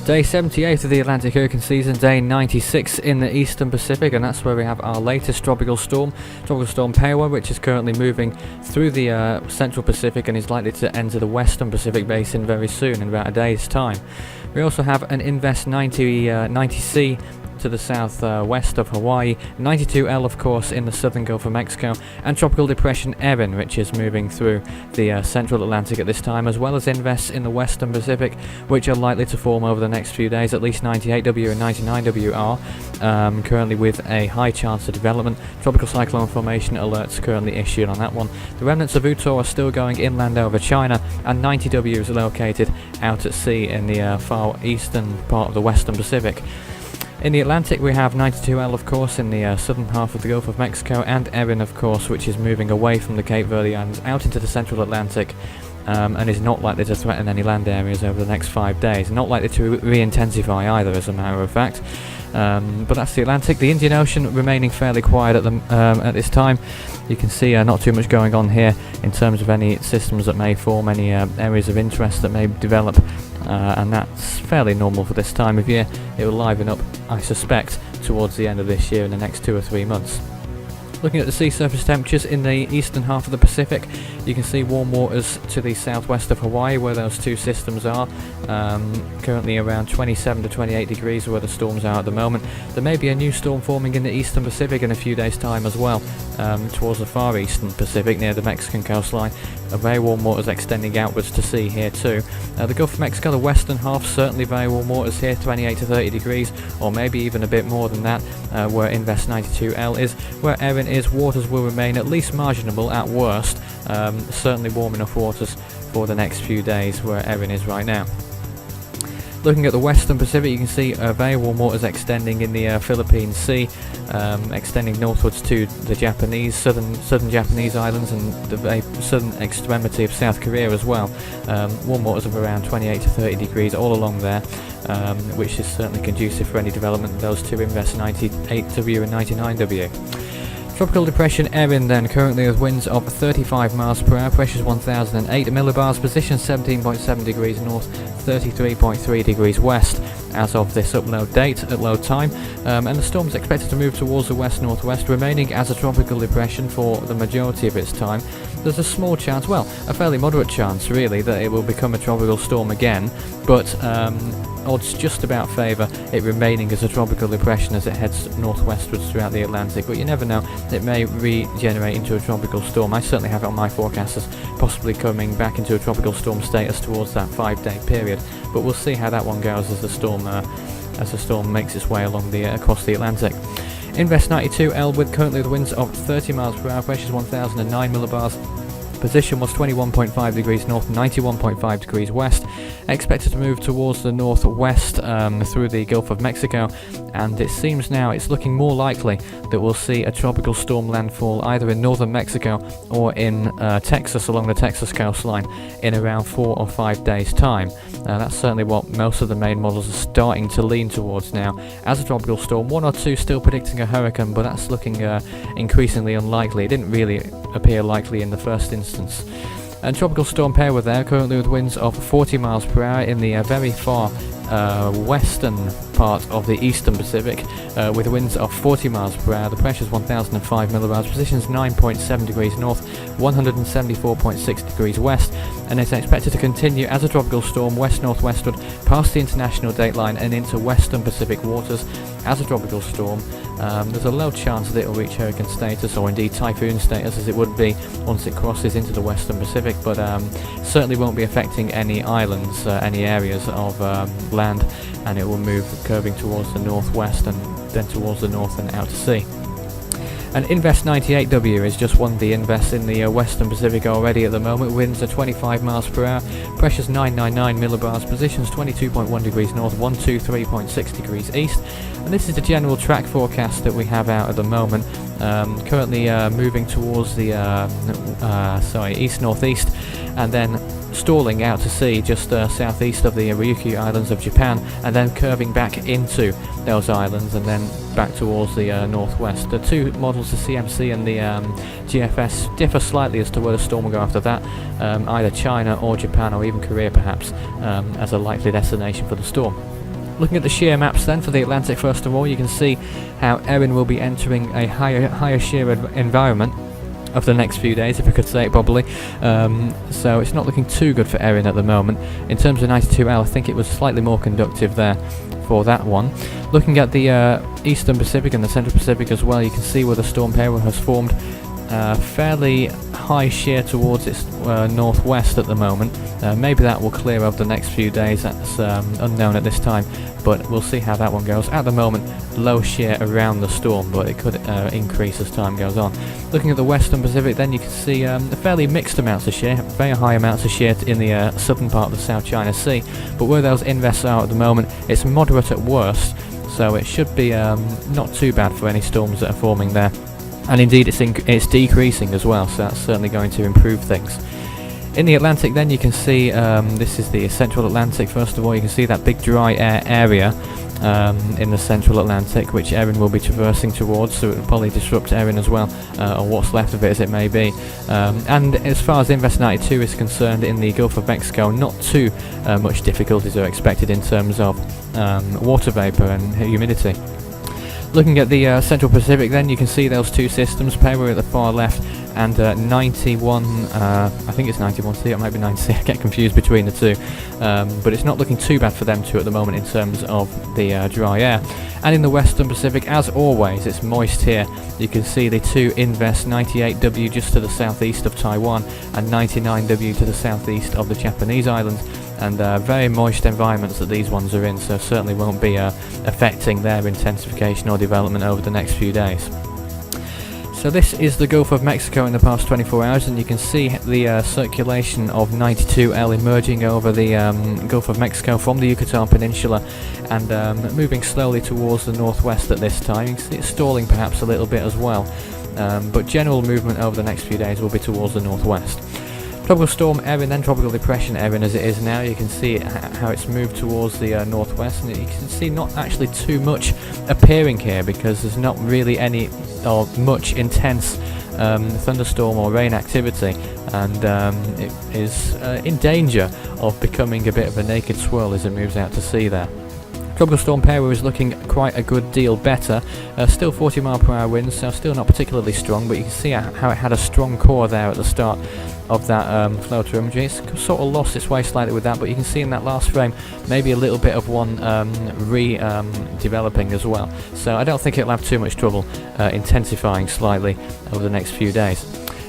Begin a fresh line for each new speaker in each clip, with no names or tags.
Day 78 of the Atlantic hurricane season, day 96 in the eastern Pacific, and that's where we have our latest tropical storm, Tropical Storm Pewa, which is currently moving through the central Pacific and is likely to enter the western Pacific basin very soon, in about a day's time. We also have an Invest 90C to the southwest of Hawaii, 92L of course in the southern Gulf of Mexico, and Tropical Depression Erin, which is moving through the central Atlantic at this time, as well as invests in the western Pacific, which are likely to form over the next few days. At least 98W and 99W are currently with a high chance of development. Tropical cyclone formation alerts currently issued on that one. The remnants of Uto are still going inland over China, and 90W is located out at sea in the far eastern part of the western Pacific. In the Atlantic we have 92L of course in the southern half of the Gulf of Mexico, and Erin of course, which is moving away from the Cape Verde Islands out into the central Atlantic, and is not likely to threaten any land areas over the next 5 days. Not likely to re-intensify either, as a matter of fact. But that's the Atlantic. The Indian Ocean remaining fairly quiet at this time. You can see not too much going on here in terms of any systems that may form, any areas of interest that may develop, and that's fairly normal for this time of year. It will liven up, I suspect, towards the end of this year in the next 2 or 3 months. Looking at the sea surface temperatures in the eastern half of the Pacific, you can see warm waters to the southwest of Hawaii where those two systems are, currently around 27 to 28 degrees where the storms are at the moment. There may be a new storm forming in the eastern Pacific in a few days time as well, towards the far eastern Pacific near the Mexican coastline. Very warm waters extending outwards to sea here too. The Gulf of Mexico, the western half, certainly very warm waters here, 28 to 30 degrees, or maybe even a bit more than that, where Invest 92L is. Where Erin is, waters will remain at least marginable at worst, certainly warm enough waters for the next few days where Erin is right now. Looking at the western Pacific, you can see very warm waters extending in the Philippine Sea, extending northwards to the southern Japanese islands and the very southern extremity of South Korea as well. Warm waters of around 28 to 30 degrees all along there, which is certainly conducive for any development of those two Invest 98W and 99W. Tropical Depression Erin then, currently with winds of 35 miles per hour, pressures 1008 millibars, position 17.7 degrees north, 33.3 degrees west as of this upload date at load time, and the storm is expected to move towards the west-northwest, remaining as a tropical depression for the majority of its time. There's a small chance, well, a fairly moderate chance really, that it will become a tropical storm again, but odds just about favour it remaining as a tropical depression as it heads northwestwards throughout the Atlantic, but you never know, it may regenerate into a tropical storm. I certainly have it on my forecast as possibly coming back into a tropical storm status towards that 5-day period, but we'll see how that one goes as the storm makes its way along across the Atlantic. Invest 92L with currently the winds of 30 miles per hour, pressures 1009 millibars. Position was 21.5 degrees north, 91.5 degrees west. Expected to move towards the northwest through the Gulf of Mexico, and it seems now it's looking more likely that we'll see a tropical storm landfall either in northern Mexico or in Texas along the Texas coastline in around 4 or 5 days time. That's certainly what most of the main models are starting to lean towards now as a tropical storm. 1 or 2 still predicting a hurricane, but that's looking increasingly unlikely. It didn't really appear likely in the first instance. And Tropical Storm Pewa there, currently with winds of 40 miles per hour in the very far western part of the eastern Pacific, with winds of 40 miles per hour. The pressure is 1005 millibars, positions 9.7 degrees north, 174.6 degrees west, and it's expected to continue as a tropical storm west-northwestward past the international dateline and into western Pacific waters as a tropical storm. There's a low chance that it will reach hurricane status or indeed typhoon status, as it would be once it crosses into the western Pacific, but certainly won't be affecting any islands, any areas of land, and it will move curving towards the northwest and then towards the north and out to sea. And Invest 98W is just one of the invests in the western Pacific already at the moment. Winds are 25 miles per hour, pressures 999 millibars, positions 22.1 degrees north, 123.6 degrees east. And this is the general track forecast that we have out at the moment. Currently moving towards the east-northeast, and then stalling out to sea just southeast of the Ryukyu Islands of Japan, and then curving back into those islands and then back towards the northwest. The two models, the CMC and the GFS, differ slightly as to where the storm will go after that, either China or Japan or even Korea perhaps, as a likely destination for the storm. Looking at the shear maps then for the Atlantic first of all, you can see how Erin will be entering a higher shear environment of the next few days, if I could say it properly. So it's not looking too good for Erin at the moment. In terms of 92L, I think it was slightly more conductive there for that one. Looking at the Eastern Pacific and the Central Pacific as well, you can see where the storm Pewa has formed fairly high shear towards its northwest at the moment. Maybe that will clear over the next few days, that's unknown at this time, but we'll see how that one goes. At the moment, low shear around the storm, but it could increase as time goes on. Looking at the Western Pacific then, you can see fairly mixed amounts of shear, very high amounts of shear in the southern part of the South China Sea, but where those invests are at the moment, it's moderate at worst, so it should be not too bad for any storms that are forming there. And indeed it's decreasing as well, so that's certainly going to improve things. In the Atlantic then, you can see, this is the Central Atlantic first of all, you can see that big dry air area in the Central Atlantic, which Erin will be traversing towards, so it will probably disrupt Erin as well, or what's left of it as it may be. And as far as Invest 92 is concerned, in the Gulf of Mexico, not too much difficulties are expected in terms of water vapour and humidity. Looking at the Central Pacific then, you can see those two systems, Pewa at the far left and 91, I think it's 91C, it might be 90C, I get confused between the two, but it's not looking too bad for them two at the moment in terms of the dry air. And in the Western Pacific, as always, it's moist here. You can see the two Invest 98W just to the southeast of Taiwan and 99W to the southeast of the Japanese islands, and very moist environments that these ones are in, so certainly won't be affecting their intensification or development over the next few days. So this is the Gulf of Mexico in the past 24 hours, and you can see the circulation of 92L emerging over the Gulf of Mexico from the Yucatan Peninsula and moving slowly towards the northwest at this time. You can see it's stalling perhaps a little bit as well, but general movement over the next few days will be towards the northwest. Tropical Storm Erin, then Tropical Depression Erin as it is now, you can see how it's moved towards the northwest, and you can see not actually too much appearing here because there's not really any or much intense thunderstorm or rain activity, and it is in danger of becoming a bit of a naked swirl as it moves out to sea there. Tropical Storm Pewa is looking quite a good deal better, still 40 mph winds, so still not particularly strong, but you can see how it had a strong core there at the start of that flow telemetry. It's sort of lost its way slightly with that, but you can see in that last frame maybe a little bit of one developing as well, so I don't think it'll have too much trouble intensifying slightly over the next few days.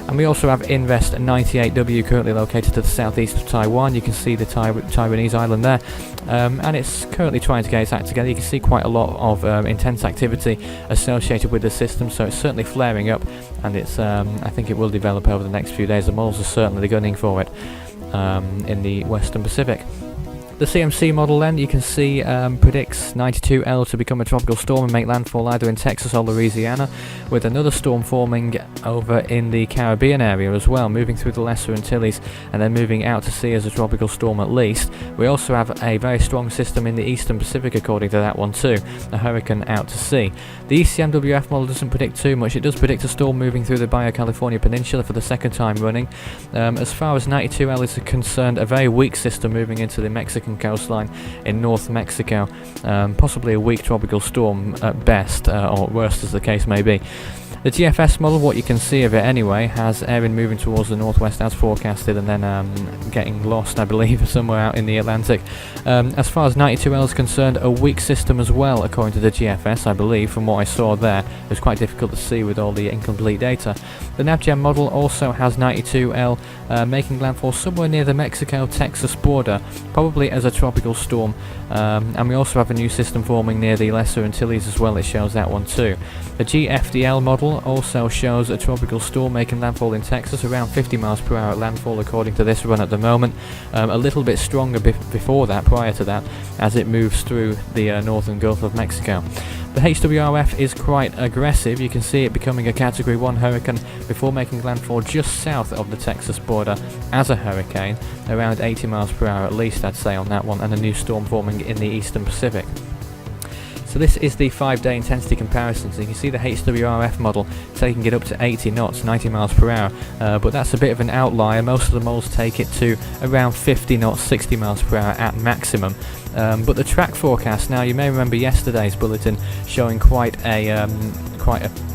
And we also have Invest 98W currently located to the southeast of Taiwan. You can see the Taiwanese island there, and it's currently trying to get its act together. You can see quite a lot of intense activity associated with the system, so it's certainly flaring up, and it's I think it will develop over the next few days. The models are certainly gunning for it in the Western Pacific. The CMC model then, you can see, predicts 92L to become a tropical storm and make landfall either in Texas or Louisiana, with another storm forming over in the Caribbean area as well, moving through the Lesser Antilles and then moving out to sea as a tropical storm at least. We also have a very strong system in the Eastern Pacific according to that one too, a hurricane out to sea. The ECMWF model doesn't predict too much. It does predict a storm moving through the Baja California Peninsula for the second time running. As far as 92L is concerned, a very weak system moving into the Mexican coastline in North Mexico, possibly a weak tropical storm at best, or worst as the case may be. The GFS model, what you can see of it anyway, has Erin moving towards the northwest as forecasted and then getting lost, I believe, somewhere out in the Atlantic. As far as 92L is concerned, a weak system as well, according to the GFS, I believe, from what I saw there. It was quite difficult to see with all the incomplete data. The NavGen model also has 92L making landfall somewhere near the Mexico-Texas border, probably as a tropical storm. And we also have a new system forming near the Lesser Antilles as well, it shows that one too. The GFDL model also shows a tropical storm making landfall in Texas, around 50 mph at landfall according to this run at the moment. A little bit stronger before that, prior to that, as it moves through the northern Gulf of Mexico. The HWRF is quite aggressive. You can see it becoming a Category 1 hurricane before making landfall just south of the Texas border as a hurricane, around 80 mph at least, I'd say, on that one, and a new storm forming in the Eastern Pacific. So this is the 5-day intensity comparison. So you can see the HWRF model taking it up to 80 knots, 90 miles per hour, but that's a bit of an outlier. Most of the models take it to around 50 knots, 60 miles per hour at maximum. But the track forecast, now you may remember yesterday's bulletin showing quite a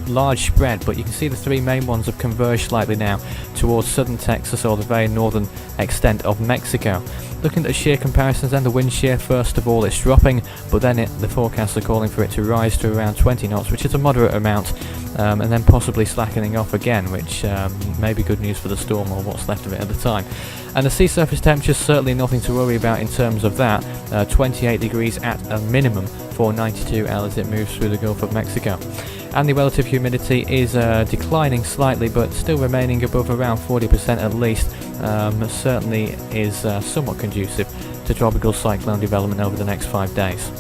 large spread, but you can see the three main ones have converged slightly now towards southern Texas or the very northern extent of Mexico. Looking at the shear comparisons, then the wind shear, first of all, it's dropping, but then the forecasts are calling for it to rise to around 20 knots, which is a moderate amount, and then possibly slackening off again, which may be good news for the storm or what's left of it at the time. And the sea surface temperature, certainly nothing to worry about in terms of that. 28 degrees at a minimum for 92L as it moves through the Gulf of Mexico. And the relative humidity is declining slightly, but still remaining above around 40% at least. Certainly is somewhat conducive to tropical cyclone development over the next 5 days.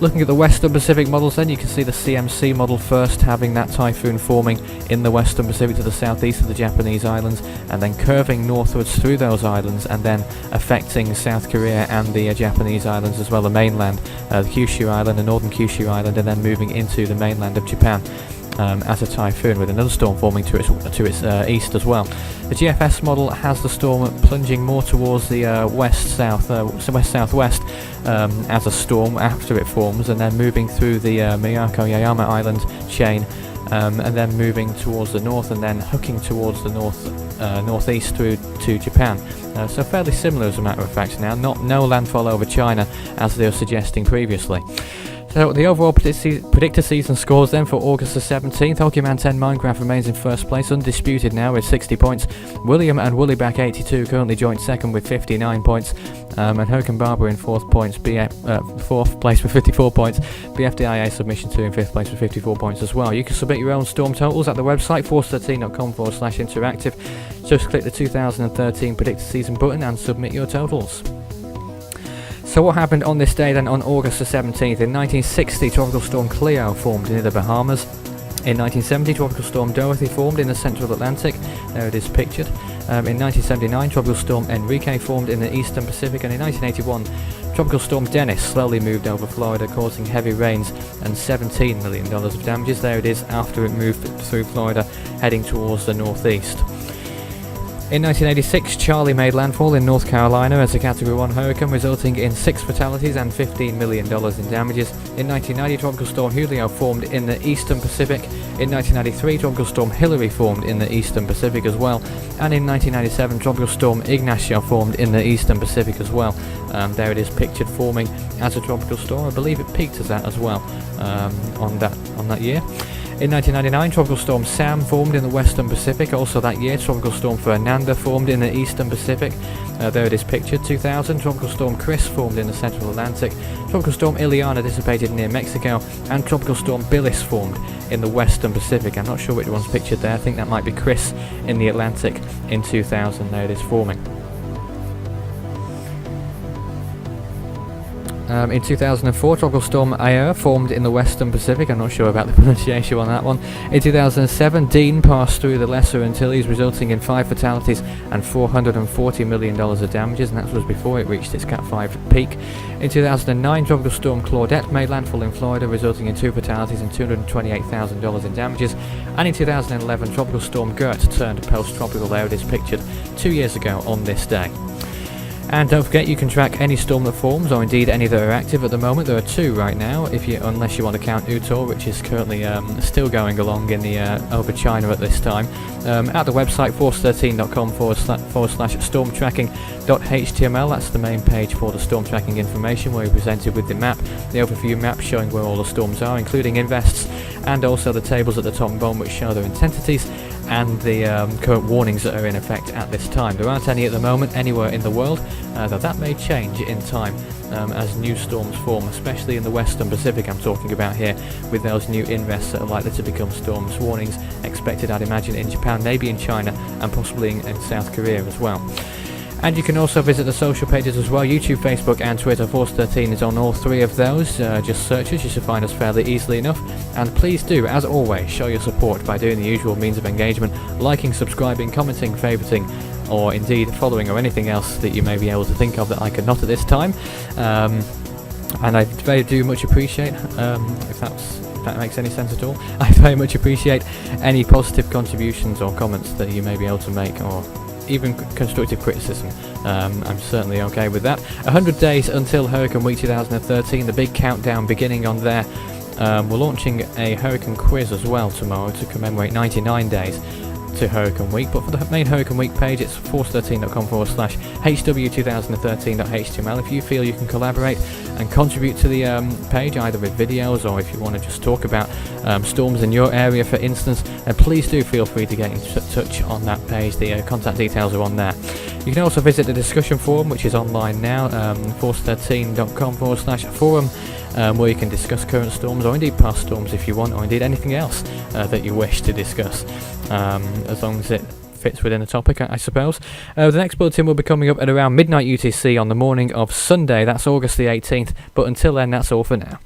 Looking at the Western Pacific models, then you can see the CMC model first having that typhoon forming in the Western Pacific to the southeast of the Japanese islands, and then curving northwards through those islands and then affecting South Korea and the Japanese islands as well, the mainland, the Kyushu Island, the northern Kyushu Island, and then moving into the mainland of Japan. As a typhoon, with another storm forming to its east as well. The GFS model has the storm plunging more towards the west-southwest as a storm after it forms, and then moving through the Miyako-Yayama Island chain, and then moving towards the north, and then hooking towards the northeast through to Japan. So fairly similar, as a matter of fact. Now, no landfall over China as they were suggesting previously. So the overall predicted season scores then for August the 17th. Hockeyman 10 Minecraft remains in first place, undisputed now with 60 points. William and Woollyback 82 currently joint second with 59 points. And Hogan Barber in fourth place with 54 points. BFDIA Submission 2 in fifth place with 54 points as well. You can submit your own storm totals at the website force13.com/interactive. Just click the 2013 predicted season button and submit your totals. So what happened on this day then on August the 17th? In 1960, Tropical Storm Cleo formed near the Bahamas. In 1970, Tropical Storm Dorothy formed in the Central Atlantic. There it is pictured. In 1979, Tropical Storm Enrique formed in the Eastern Pacific, and in 1981, Tropical Storm Dennis slowly moved over Florida, causing heavy rains and $17 million of damages. There it is after it moved through Florida, heading towards the northeast. In 1986, Charlie made landfall in North Carolina as a Category 1 hurricane, resulting in 6 fatalities and $15 million in damages. In 1990, Tropical Storm Julio formed in the Eastern Pacific. In 1993, Tropical Storm Hillary formed in the Eastern Pacific as well. And in 1997, Tropical Storm Ignacio formed in the Eastern Pacific as well. There it is pictured forming as a tropical storm. I believe it peaked as that as well on that year. In 1999, Tropical Storm Sam formed in the Western Pacific. Also that year, Tropical Storm Fernanda formed in the Eastern Pacific. There it is pictured. 2000, Tropical Storm Chris formed in the Central Atlantic. Tropical Storm Ileana dissipated near Mexico. And Tropical Storm Billis formed in the Western Pacific. I'm not sure which one's pictured there. I think that might be Chris in the Atlantic in 2000. There it is forming. In 2004, Tropical Storm Aya formed in the Western Pacific. I'm not sure about the pronunciation on that one. In 2007, Dean passed through the Lesser Antilles, resulting in 5 fatalities and $440 million of damages, and that was before it reached its Cat 5 peak. In 2009, Tropical Storm Claudette made landfall in Florida, resulting in 2 fatalities and $228,000 in damages. And in 2011, Tropical Storm Gert turned post-tropical. There it is pictured 2 years ago on this day. And don't forget, you can track any storm that forms, or indeed any that are active at the moment. There are 2 right now, unless you want to count Utor, which is currently still going along in the over China at this time. At the website force13.com/stormtracking.html. That's the main page for the storm tracking information, where we're presented with the map, the overview map showing where all the storms are, including invests, and also the tables at the top and bottom which show their intensities and the current warnings that are in effect at this time. There aren't any at the moment anywhere in the world, though that may change in time as new storms form, especially in the Western Pacific I'm talking about here, with those new invests that are likely to become storms. Warnings expected, I'd imagine, in Japan, maybe in China, and possibly in South Korea as well. And you can also visit the social pages as well, YouTube, Facebook and Twitter. Force 13 is on all 3 of those. Just search us, you should find us fairly easily enough. And please do, as always, show your support by doing the usual means of engagement, liking, subscribing, commenting, favouriting, or indeed following, or anything else that you may be able to think of that I could not at this time. and I very do much appreciate, if that makes any sense at all, I very much appreciate any positive contributions or comments that you may be able to make, or even constructive criticism. I'm certainly okay with that. 100 days until Hurricane Week 2013, the big countdown beginning on there. We're launching a Hurricane quiz as well tomorrow to commemorate 99 days to Hurricane Week, but for the main Hurricane Week page, it's force13.com/hw2013.html. If you feel you can collaborate and contribute to the page, either with videos or if you want to just talk about storms in your area, for instance, please do feel free to get in touch on that page. The contact details are on there. You can also visit the discussion forum, which is online now, force13.com/forum, where you can discuss current storms, or indeed past storms if you want, or indeed anything else that you wish to discuss, as long as it fits within the topic, I suppose. The next bulletin will be coming up at around midnight UTC on the morning of Sunday, that's August the 18th, but until then, that's all for now.